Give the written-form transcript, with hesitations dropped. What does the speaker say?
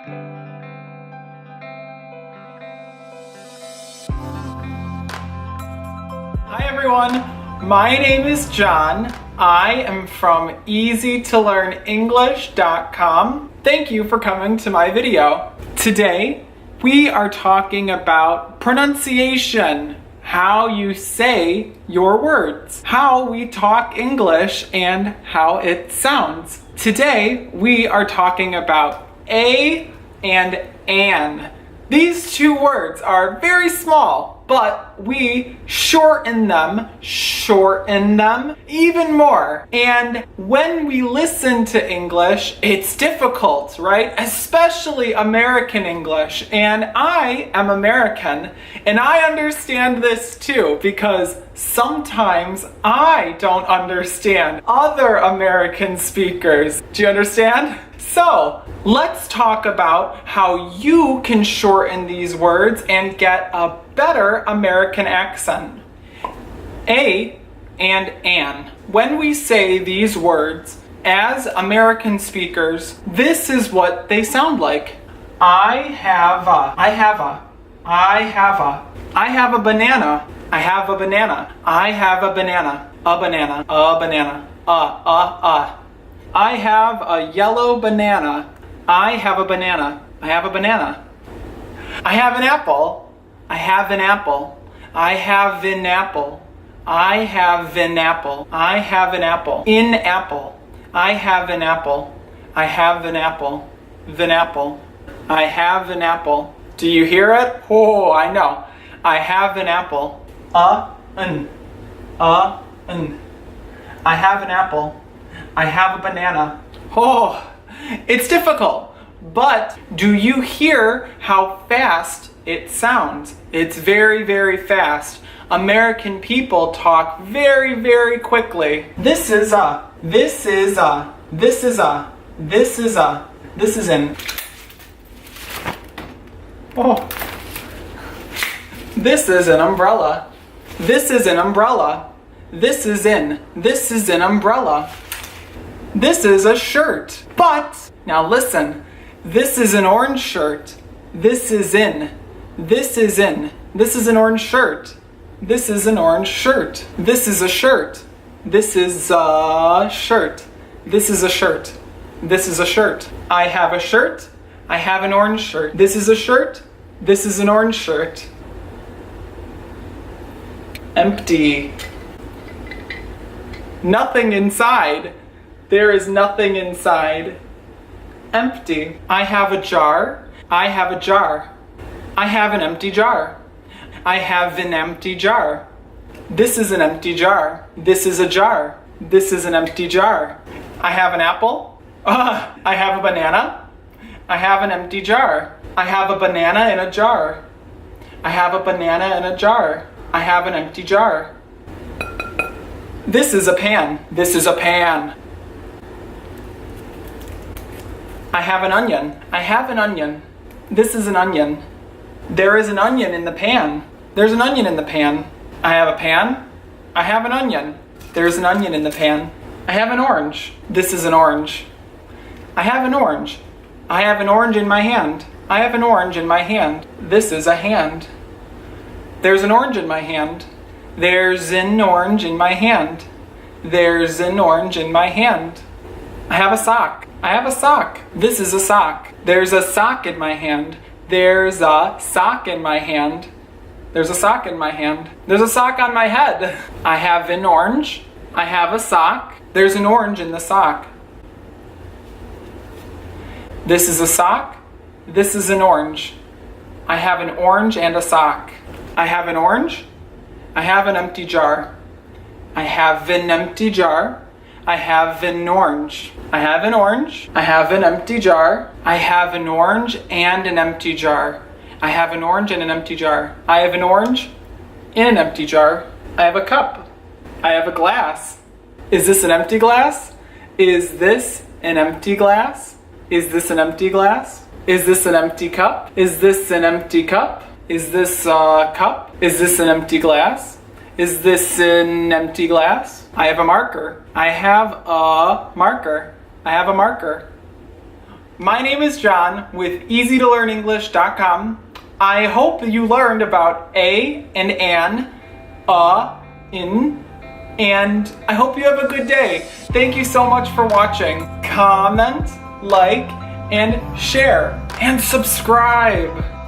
Hi everyone, my name is John. I am from EasyToLearnEnglish.com. Thank you for coming to my video. Today, we are talking about pronunciation, how you say your words, how we talk English, and how it sounds. Today, we are talking about a and an. These two words are very small, but we shorten them even more. And when we listen to English, it's difficult, right? Especially American English. And I am American, and I understand this too, because sometimes I don't understand other American speakers. Do you understand? So, let's talk about how you can shorten these words and get a better American accent. A and an. When we say these words as American speakers, this is what they sound like. I have a banana. I have a banana. I have a banana. A banana. I have a yellow banana. I have a banana. I have a banana. I have an apple. I have an apple. I have an apple. I have an apple. I have an apple. In apple. I have an apple. I have an apple. An apple. I have an apple. Do you hear it? Oh, I know. I have an apple. An. I have an apple. I have a banana. Oh, it's difficult, but do you hear how fast it sounds? It's very, very fast. American people talk very, very quickly. This is an. This is an. Oh. This is an umbrella. This is an umbrella. This is in. This is an umbrella. This is a shirt. But, now listen, this is an orange shirt. This is in. This is in. This is an orange shirt. This is an orange shirt. This is a shirt. This is a shirt. This is a shirt. This is a shirt. I have a shirt. I have an orange shirt. This is a shirt. This is an orange shirt. Empty. Nothing inside. There is nothing inside. Empty. I have a jar. I have a jar. I have an empty jar. I have an empty jar. This is an empty jar. This is a jar. This is an empty jar. I have an apple. I have a banana. I have an empty jar. I have a banana in a jar. I have a banana in a jar. I have an empty jar. This is a pan. This is a pan. I have an onion. I have an onion. This is an onion. There is an onion in the pan. There's an onion in the pan. I have a pan. I have an onion. There's an onion in the pan. I have an orange. This is an orange. I have an orange. I have an orange in my hand. I have an orange in my hand. This is a hand. There's an orange in my hand. There's an orange in my hand. There's an orange in my hand. I have a sock. I have a sock. This is a sock. There's a sock in my hand. There's a sock in my hand. There's a sock in my hand. There's a sock on my head. I have an orange. I have a sock. There's an orange in the sock. This is a sock. This is an orange. I have an orange and a sock. I have an orange. I have an empty jar. I have an empty jar. I have an orange. I have an orange. I have an empty jar. I have an orange and an empty jar. I have an orange and an empty jar. I have an orange in an empty jar. I have a cup. I have a glass. Is this an empty glass? Is this an empty glass? Is this an empty glass? Is this an empty cup? Is this an empty cup? Is this a cup? Is this an empty glass? Is this an empty glass? I have a marker. I have a marker. I have a marker. My name is John with EasyToLearnEnglish.com. I hope you learned about a and an, in, and I hope you have a good day. Thank you so much for watching. Comment, like, and share, and subscribe.